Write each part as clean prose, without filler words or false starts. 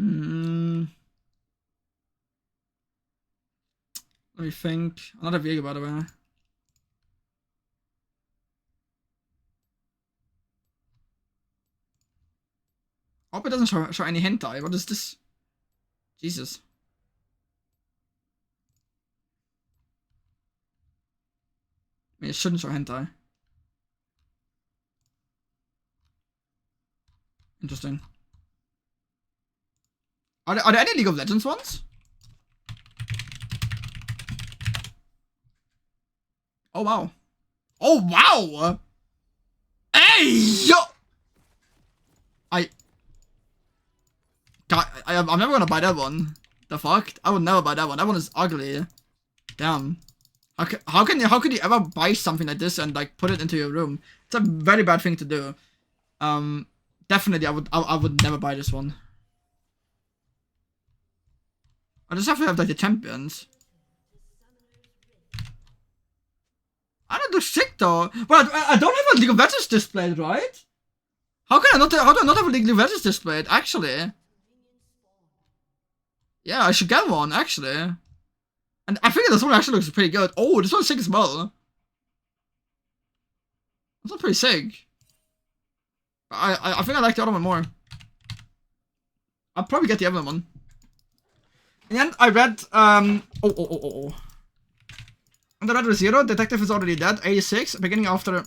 Hmm. Let me think. Another Vega, by the way. I hope it doesn't show any hentai. What is this? Jesus. I mean, it shouldn't show hentai. Interesting. Are there any League of Legends ones? Oh, wow. Oh, wow! Hey, yo! I'm never gonna buy that one. The fuck? I would never buy that one. That one is ugly. Damn. How can you ever buy something like this and like put it into your room? It's a very bad thing to do. Definitely I would never buy this one. I just have to have like the champions. I don't do shit though. But I don't have a League of Legends displayed, right? How do I not have a League of Legends displayed? Actually. Yeah, I should get one, actually. And I think this one actually looks pretty good. Oh, this one's sick as well. This one's pretty sick. I think I like the other one more. I'll probably get the other one. In the end, I read, And I read Zero, Detective is already dead, 86, beginning after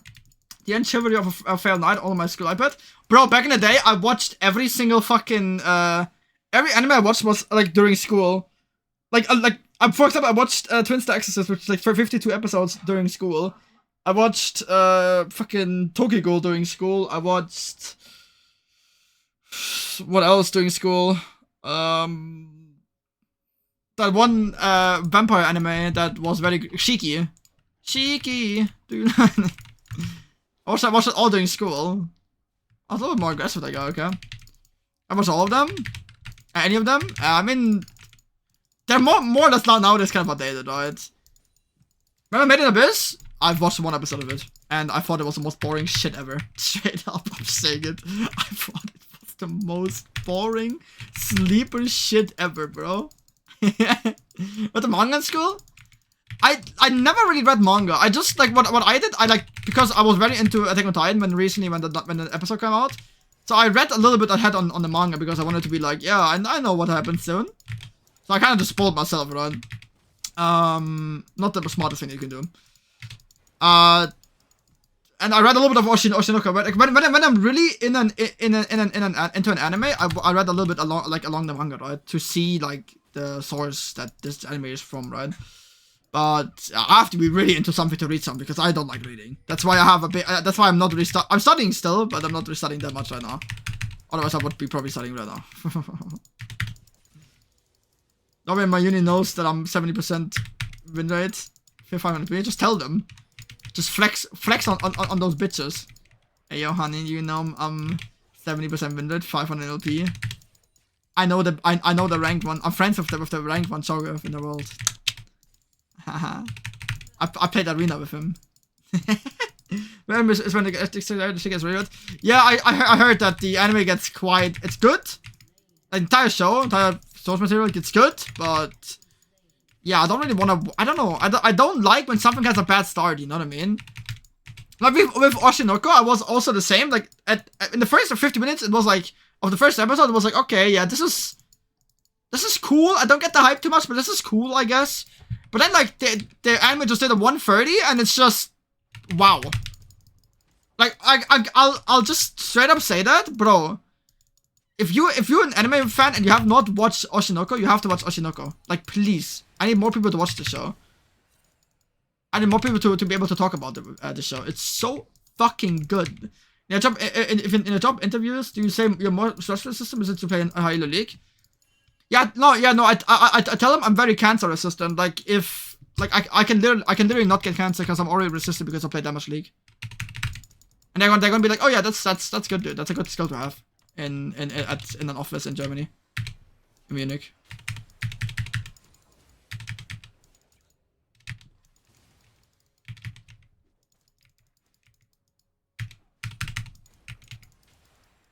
the end, Chivalry of a Failed Knight, all on my school iPad. Bro, back in the day, I watched every single fucking, every anime I watched was, like, during school. For example, I watched Twins the Exorcist, which is, like, for 52 episodes during school. I watched, fucking Tokyo Ghoul during school. I watched... What else during school? That one, vampire anime that was very... Shiki. Shiki! Do you know? I watched it all during school. I was a little bit more aggressive with that guy, okay? I watched all of them. Any of them? I mean... They're more or less nowadays kind of outdated, right? Remember Made in Abyss? I've watched one episode of it, and I thought it was the most boring shit ever. Straight up, I'm saying it. I thought it was the most boring sleeper shit ever, bro. But the manga in school? I never really read manga. I just, like, what I did, because I was very into Attack on Titan when the episode came out. So I read a little bit ahead on the manga because I wanted to be like, yeah, I know what happens soon. So I kind of just spoiled myself, right? Not the smartest thing you can do. And I read a little bit of Oshinoko. Like when I'm really into an anime, I read a little bit along the manga, right, to see like the source that this anime is from, right. But I have to be really into something to read something because I don't like reading. That's why I have a bit. That's why I'm not really I'm studying still, but I'm not really studying that much right now. Otherwise, I would be probably studying right now. Nobody in my uni knows that I'm 70% win rate. 500 HP. Just tell them. Just flex on those bitches. Hey yo, honey, you know I'm 70% win rate, 500 LP. I know the ranked one. I'm friends with the ranked one Cho'Gath in the world. Haha. I played arena with him. When the shit gets really good. Yeah, I heard that the anime gets quite. It's good. The entire source material gets good, but yeah, I don't really want to. I don't know. I don't like when something has a bad start. You know what I mean? Like with Oshinoko, I was also the same. Like in the first 50 minutes, it was like of the first episode, it was like, okay, yeah, this is cool. I don't get the hype too much, but this is cool, I guess. But then like the anime just did a 130, and it's just wow. Like I'll just straight up say that, bro. If you're an anime fan and you have not watched Oshinoko, you have to watch Oshinoko. Like, please. I need more people to watch the show. I need more people to be able to talk about the show. It's so fucking good. In a job interviews, do you say your more stressful system is it to play in a Halo League? Yeah, no. I tell them I'm very cancer resistant. Like if I can literally not get cancer because I'm already resistant because I play that much League. And they're gonna be like, oh yeah, that's good, dude. That's a good skill to have. In an office in Germany, in Munich.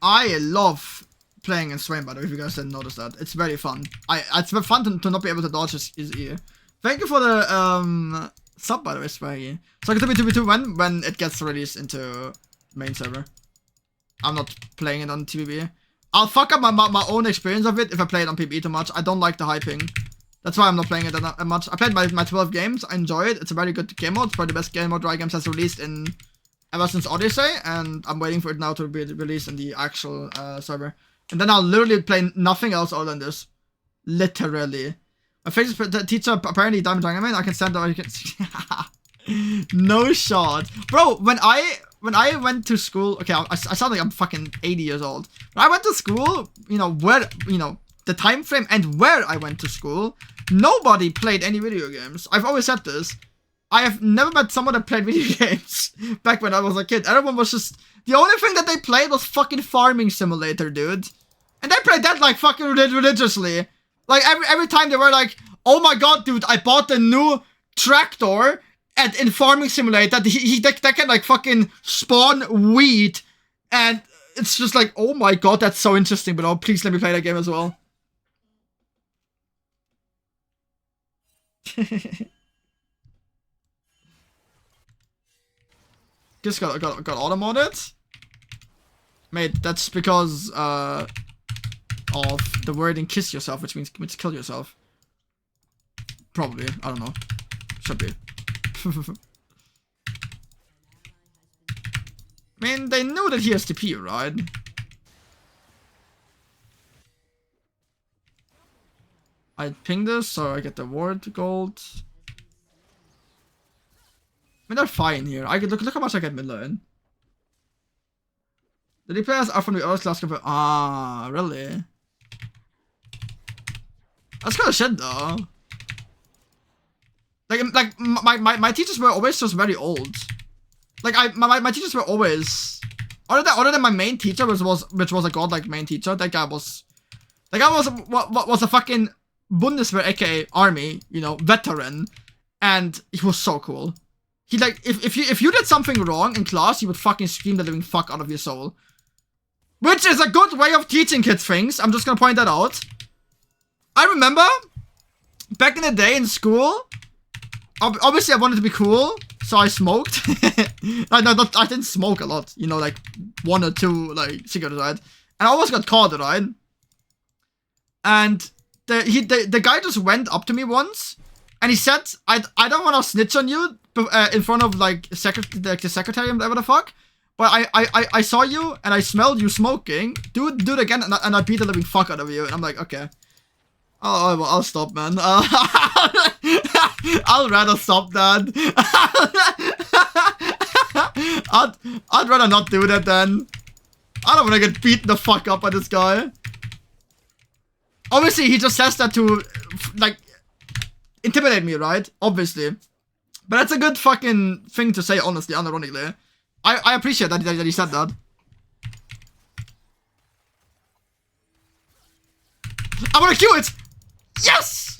I love playing in SWAIN, by the way, if you guys didn't notice that. It's very fun. It's very fun to not be able to dodge his E. Thank you for the sub, by the way, Swaggy. So 2v2v2 when it gets released into main server. I'm not playing it on TVB. I'll fuck up my own experience of it if I play it on PvE too much. I don't like the hyping. That's why I'm not playing it that much. I played my 12 games. I enjoy it. It's a very good game mode. It's probably the best game mode Riot Games has released in ever since Odyssey, and I'm waiting for it now to be released in the actual server. And then I'll literally play nothing else other than this. Literally. My favorite teacher, apparently Diamond Dragon Man. I can stand up. You can. No shot, bro. When I went to school, okay, I sound like I'm fucking 80 years old. When I went to school, the time frame and where I went to school, nobody played any video games. I've always said this. I have never met someone that played video games back when I was a kid. Everyone was just, the only thing that they played was fucking Farming Simulator, dude. And they played that like fucking religiously. Like every time they were like, oh my god, dude, I bought a new tractor in Farming Simulator. That can like fucking spawn wheat. And it's just like, oh my god, that's so interesting. But oh, please let me play that game as well. Just got auto-modded? Mate, that's because of the wording kiss yourself, which means kill yourself. Probably, I don't know. Should be. I mean, they know that he has TP, right? I ping this so I get the ward gold. I mean, they're fine here. I could look how much I get mid lane. The D players are from the earth class compared. Ah, really? That's kind of shit though. Like my teachers were always just very old. Like my teachers were always other than my main teacher, which was a godlike main teacher. That guy was a fucking Bundeswehr, aka army, veteran, and he was so cool. He like if you did something wrong in class, he would fucking scream the living fuck out of your soul. Which is a good way of teaching kids things. I'm just gonna point that out. I remember back in the day in school, obviously I wanted to be cool, so I smoked. I didn't smoke a lot, like 1 or 2 like cigarettes, right? And I almost got caught, right? And the guy just went up to me once, and he said, "I don't want to snitch on you in front of like the secretary and whatever the fuck, but I saw you and I smelled you smoking. Do it again, and I beat the living fuck out of you." And I'm like, okay. Oh, I'll stop, man. I'll rather stop that. I'd rather not do that then. I don't want to get beaten the fuck up by this guy. Obviously, he just says that to, like, intimidate me, right? Obviously. But that's a good fucking thing to say, honestly, unironically. I appreciate that he said that. I want to kill it! Yes!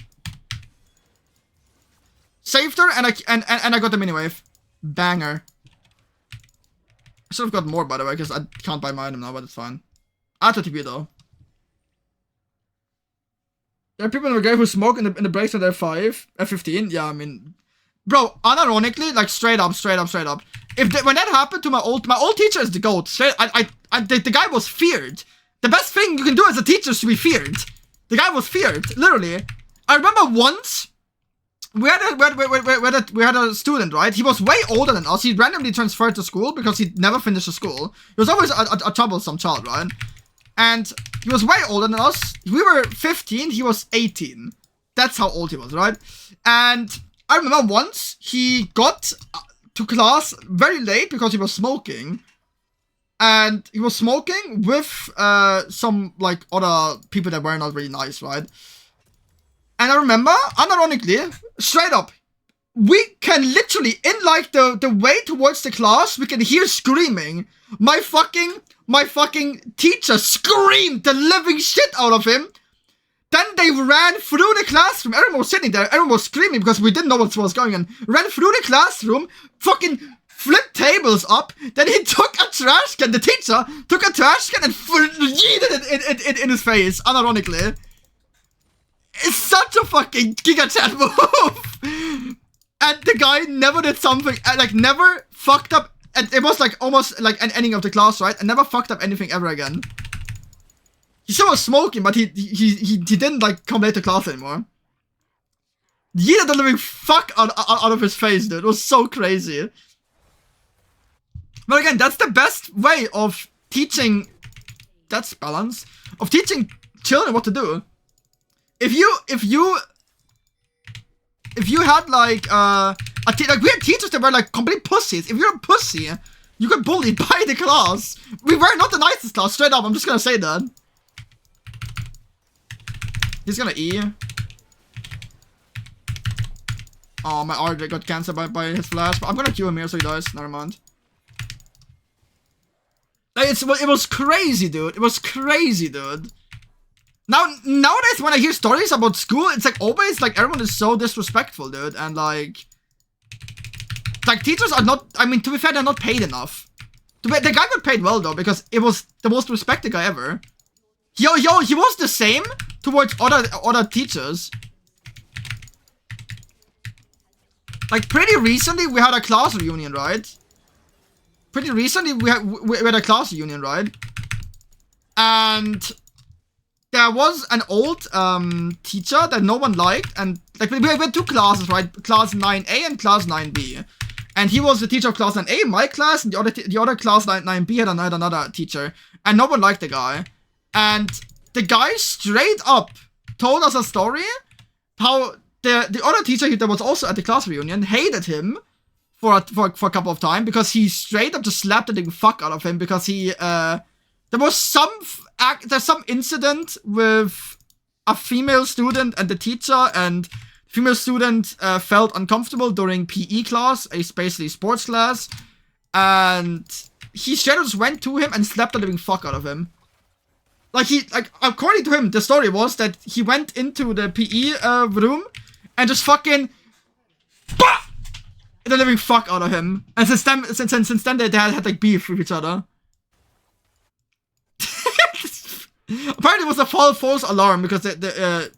Saved her, and I got the mini wave. Banger. I should have got more, by the way, because I can't buy my item now, but it's fine. I have to TP though. There are people in the game who smoke in the breaks when they're 15. Yeah, I mean, bro, unironically, like straight up. When that happened to my old teacher is the GOAT. The guy was feared. The best thing you can do as a teacher is to be feared. The guy was feared, literally. I remember once we had a student, right? He was way older than us. He randomly transferred to school because he never finished the school. He was always a troublesome child, right? And he was way older than us. We were 15, he was 18. That's how old he was, right? And I remember once he got to class very late because he was smoking. And he was smoking with some, like, other people that were not really nice, right? And I remember, unironically, straight up, we can literally, in, like, the way towards the class, we can hear screaming. My fucking teacher screamed the living shit out of him. Then they ran through the classroom. Everyone was sitting there. Everyone was screaming because we didn't know what was going on. Ran through the classroom, fucking flipped tables up, then he took a trash can, the teacher took a trash can and yeeted it in his face, unironically. It's such a fucking Giga Chat move! And the guy never did something, like, never fucked up, and it was, like, almost, like, an ending of the class, right? And never fucked up anything ever again. He still was smoking, but he didn't, like, come late to class anymore. Yeeted the living fuck out of his face, dude. It was so crazy. But again, that's the best way of teaching, that's balance, of teaching children what to do. If you had like like we had teachers that were like complete pussies. If you're a pussy, you get bullied by the class. We were not the nicest class, straight up. I'm just gonna say that. He's gonna E. Oh, my RJ got cancelled by his flash, but I'm gonna Q him here so he dies. Never mind. Like, it was crazy, dude. It was crazy, dude. Nowadays, when I hear stories about school, it's like always like everyone is so disrespectful, dude, and like teachers are not. I mean, to be fair, they're not paid enough. The guy got paid well though, because it was the most respected guy ever. He was the same towards other teachers. Like pretty recently, we had a class reunion, right? Pretty recently, we had a class reunion, right? And there was an old teacher that no one liked, and like we had two classes, right? Class 9A and class 9B. And he was the teacher of class 9A, my class, and the other class 9B had another teacher, and no one liked the guy. And the guy straight up told us a story how the other teacher that was also at the class reunion hated him for a couple of times because he straight up just slapped the fuck out of him because he there was some incident with a female student and the teacher, and the female student felt uncomfortable during PE class, basically sports class, and he straight up just went to him and slapped the living fuck out of him. Like according to him, the story was that he went into the PE room and just fucking the living fuck out of him. And since then they had like beef with each other. Apparently it was a false alarm because there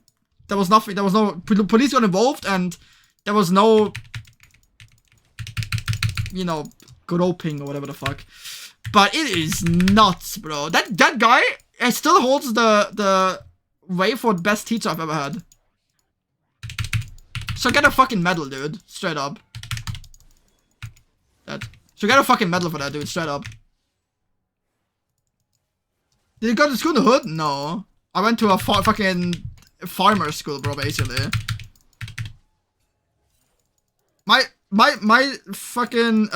was nothing, there was no police got involved, and there was no, you know, groping or whatever the fuck. But it is nuts, bro. That guy still holds the way for the best teacher I've ever had. So get a fucking medal, dude. Straight up. So get a fucking medal for that, dude. Straight up. Did you go to school in the hood? No. I went to a fucking farmer school, bro, basically. My fucking,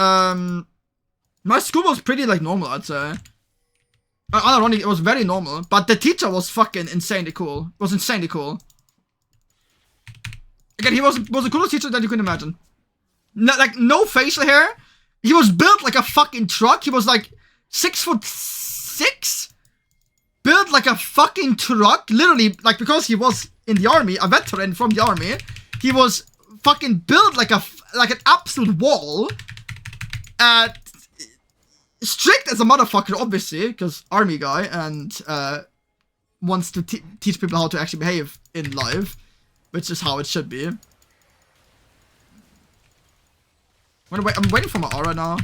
my school was pretty, like, normal, I'd say. Ironically, it was very normal. But the teacher was fucking insanely cool. It was insanely cool. Again, he was the coolest teacher that you can imagine. No, like, no facial hair. He was built like a fucking truck. He was, like, 6'6". Built like a fucking truck. Literally, like, because he was in the army, a veteran from the army, he was fucking built like an absolute wall. Strict as a motherfucker, obviously, because army guy, and wants to teach people how to actually behave in life, which is how it should be. I'm waiting for my aura now.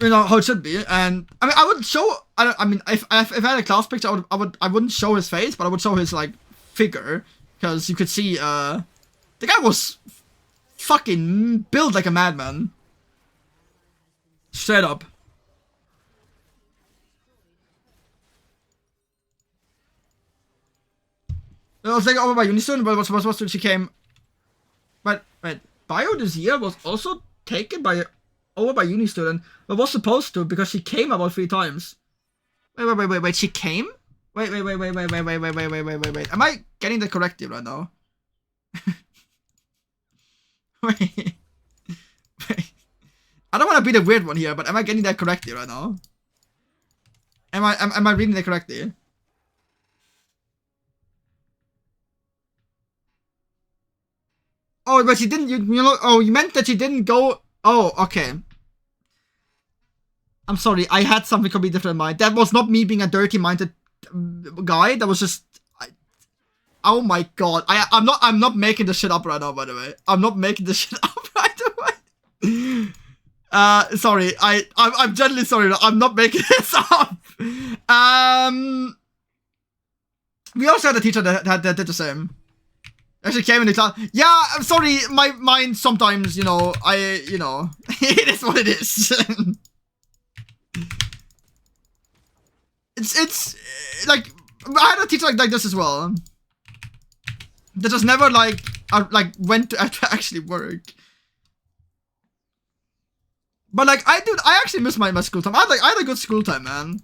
You know how it should be, and I mean, I would show. I mean, if I had a class picture, I wouldn't show his face, but I would show his like figure, because you could see the guy was fucking built like a madman. Straight up. I was like, oh, by uni student, but what's she came. But wait, bio this year was also taken by over by uni student, but was supposed to because she came about 3 times. Wait, she came? Wait. Am I getting that correctly right now? Wait. I don't want to be the weird one here, but am I getting that correctly right now? Am I reading that correctly? Oh, but you didn't. You know. Oh, you meant that you didn't go. Oh, okay. I'm sorry. I had something completely different in mind. That was not me being a dirty-minded guy. That was just. Oh my god. I'm not making this shit up right now. By the way, I'm not making this shit up right away. Sorry. I'm genuinely sorry. I'm not making this up. We also had a teacher that did the same. Actually came in the class. Yeah, I'm sorry. My mind sometimes, you know, it is what it is. it's like I had a teacher like this as well. That just never went to actually work. But like I actually miss my school time. I had a good school time, man.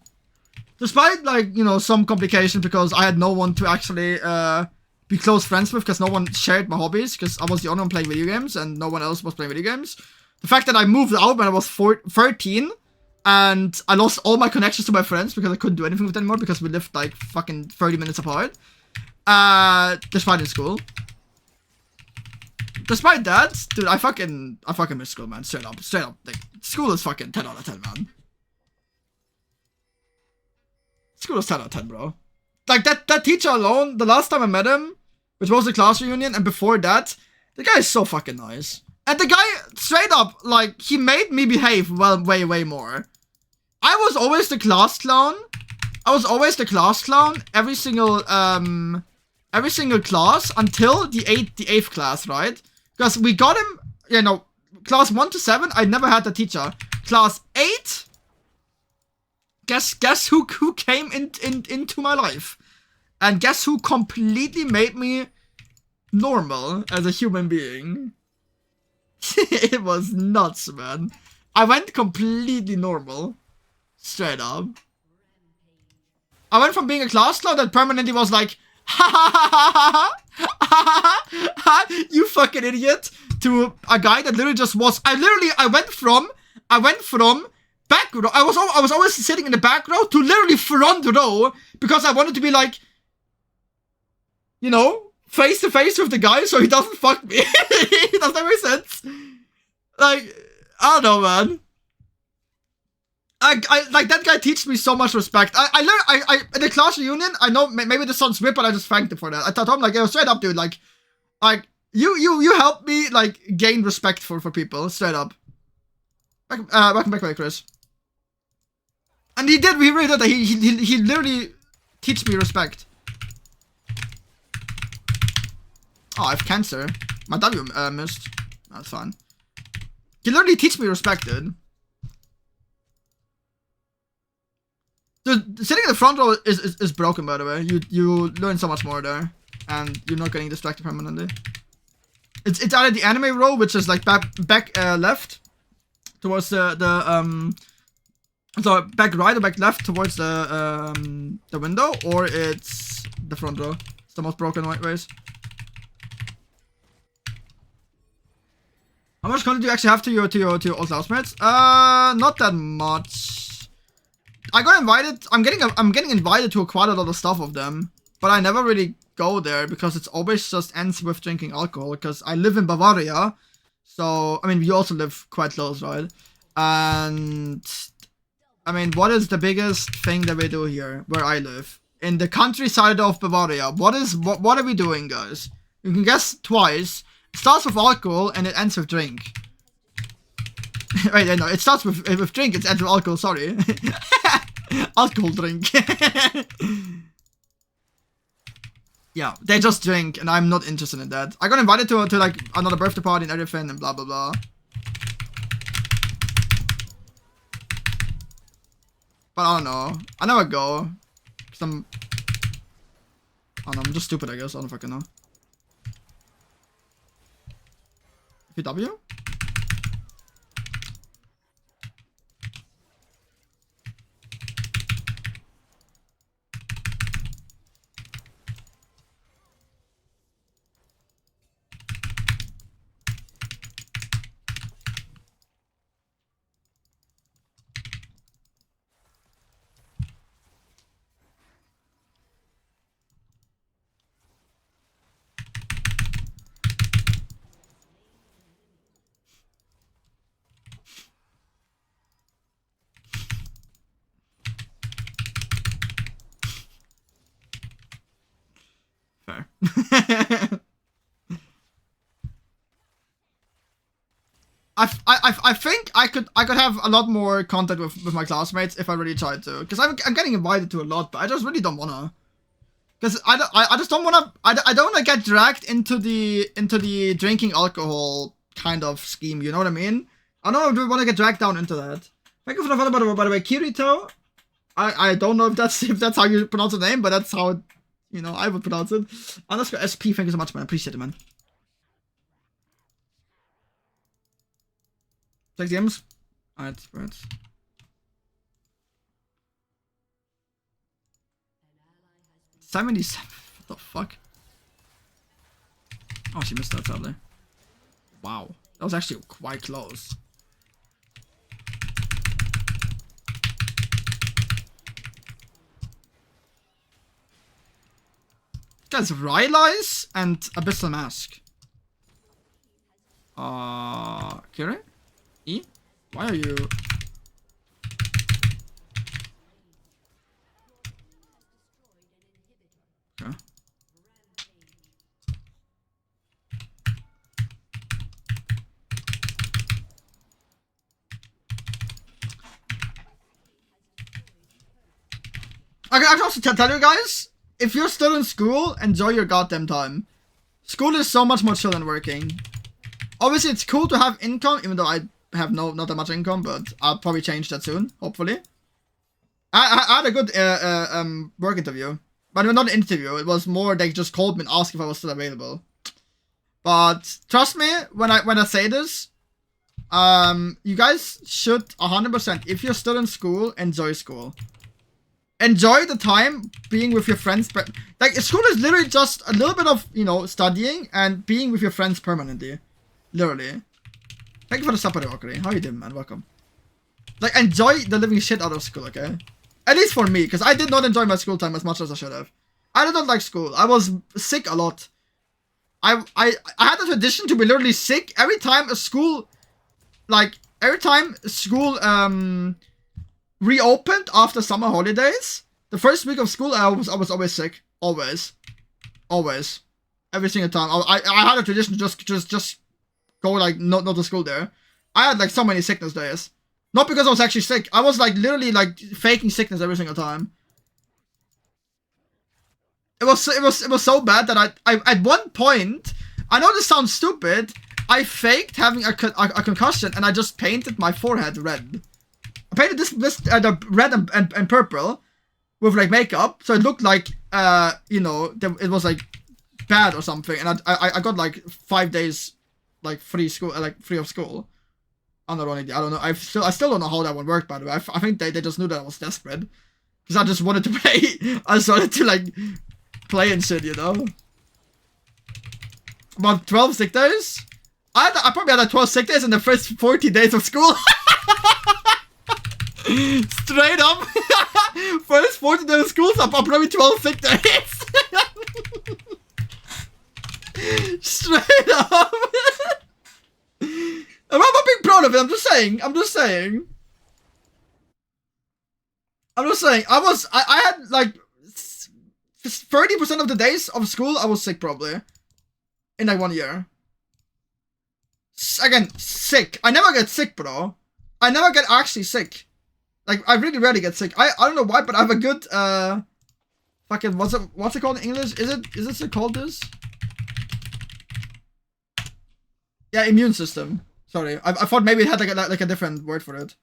Despite like, you know, some complications because I had no one to actually be close friends with because no one shared my hobbies because I was the only one playing video games and no one else was playing video games. The fact that I moved out when I was 13 and I lost all my connections to my friends because I couldn't do anything with them anymore because we lived like fucking 30 minutes apart. Despite in school. Despite that, dude, I fucking miss school, man. Straight up. Like, school is fucking 10 out of 10, man. School is 10 out of 10, bro. Like, that teacher alone, the last time I met him, which was the class reunion, and before that, the guy is so fucking nice. And the guy, straight up, like, he made me behave well, way more. I was always the class clown. Every single class until the 8th class, right? Because we got him, you know, class 1 to 7, I never had the teacher. Class 8, guess who came into my life? And guess who completely made me normal as a human being? It was nuts, man. I went completely normal. Straight up. I went from being a class clown that permanently was like, you fucking idiot, to a guy that literally just was. I went from back row. I was always sitting in the back row to literally front row because I wanted to be like, you know, face to face with the guy so he doesn't fuck me. Does that make sense? Like, I don't know, man. I like that guy teaches me so much respect. I learned in the class reunion. I know maybe this sounds weird, but I just thanked him for that. I told him like, yo, straight up, dude, like you helped me like gain respect for people, straight up. Welcome back, Chris. And he really did that. He literally teach me respect. Oh, I have cancer. My W missed. That's fine. He literally teach me respect, dude. Dude, sitting in the front row is broken, by the way. You learn so much more there, and you're not getting distracted permanently. It's either the anime row, which is like back left towards so back right or back left towards the window, or it's the front row. It's the most broken ways. How much content do you actually have to your old housemates? Not that much. I got invited. I'm getting invited to quite a lot of stuff of them, but I never really go there because it's always just ends with drinking alcohol. Because I live in Bavaria, so I mean we also live quite close, right? And I mean, what is the biggest thing that we do here where I live in the countryside of Bavaria? What are we doing, guys? You can guess twice. It starts with alcohol and it ends with drink. Wait, no, it starts with drink, it ends with alcohol, sorry. Alcohol drink. Yeah, they just drink and I'm not interested in that. I got invited to like another birthday party and everything and blah blah blah. But I don't know. I never go. Cause I don't know, I'm just stupid, I guess. I don't fucking know. VW? I think I could have a lot more contact with my classmates if I really tried to, because I'm getting invited to a lot, but I just really don't wanna, because I just don't wanna, I don't wanna get dragged into the drinking alcohol kind of scheme, you know what I mean? I don't want to get dragged down into that. Thank you for the follow, by the way, Kirito. I don't know if that's how you pronounce the name, but that's how, you know, I would pronounce it. Underscore SP, thank you so much, man. I appreciate it, man. Take the M's. Alright, right. $77. What the fuck? Oh, she missed that sadly. Wow. That was actually quite close. Guys, Rylai's and Abyssal Mask. Kiri? E? Why are you... Okay. I can also tell you guys, if you're still in school, enjoy your goddamn time. School is so much more chill than working. Obviously, it's cool to have income, even though I have not that much income, but I'll probably change that soon, hopefully. I had a good work interview. But not an interview, it was more they just called me and asked if I was still available. But trust me, when I say this, you guys should 100%, if you're still in school, enjoy school. Enjoy the time being with your friends. Like, school is literally just a little bit of, you know, studying and being with your friends permanently. Literally. Thank you for the support, Okari. How you doing, man? Welcome. Like, enjoy the living shit out of school, okay? At least for me, because I did not enjoy my school time as much as I should have. I did not like school. I was sick a lot. I had a tradition to be literally sick every time a school, like, every time school, reopened after summer holidays. The first week of school, I was always sick. Always. Every single time. I had a tradition to just go, like, not to school there. I had, like, so many sickness days. Not because I was actually sick. I was, like, literally, like, faking sickness every single time. It was so bad that I at one point, I know this sounds stupid, I faked having a concussion and I just painted my forehead red. I painted this the red and purple with, like, makeup, so it looked like, you know, it was, like, bad or something, and I got, like, 5 days, like, free of school. Unironically, I don't know. I still don't know how that one worked, by the way. I think they just knew that I was desperate, because I just wanted to play. I just wanted to, like, play and shit, you know. About 12 sick days. I probably had, like, 12 sick days in the first 40 days of school. Straight up. First 40 days of school, so I'm probably 12 sick days. Straight up. I'm not being proud of it, I'm just saying. I had, like, 30% of the days of school, I was sick, probably. In, like, 1 year. Again, sick. I never get sick, bro. I never get actually sick. Like, I really rarely get sick. I don't know why, but I have a good, fucking, what's it called in English? Is it called this? Yeah, immune system. Sorry, I thought maybe it had like a different word for it.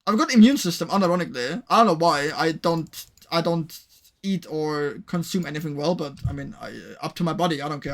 I've got immune system, unironically. I don't know why. I don't eat or consume anything well, but I mean, up to my body, I don't care.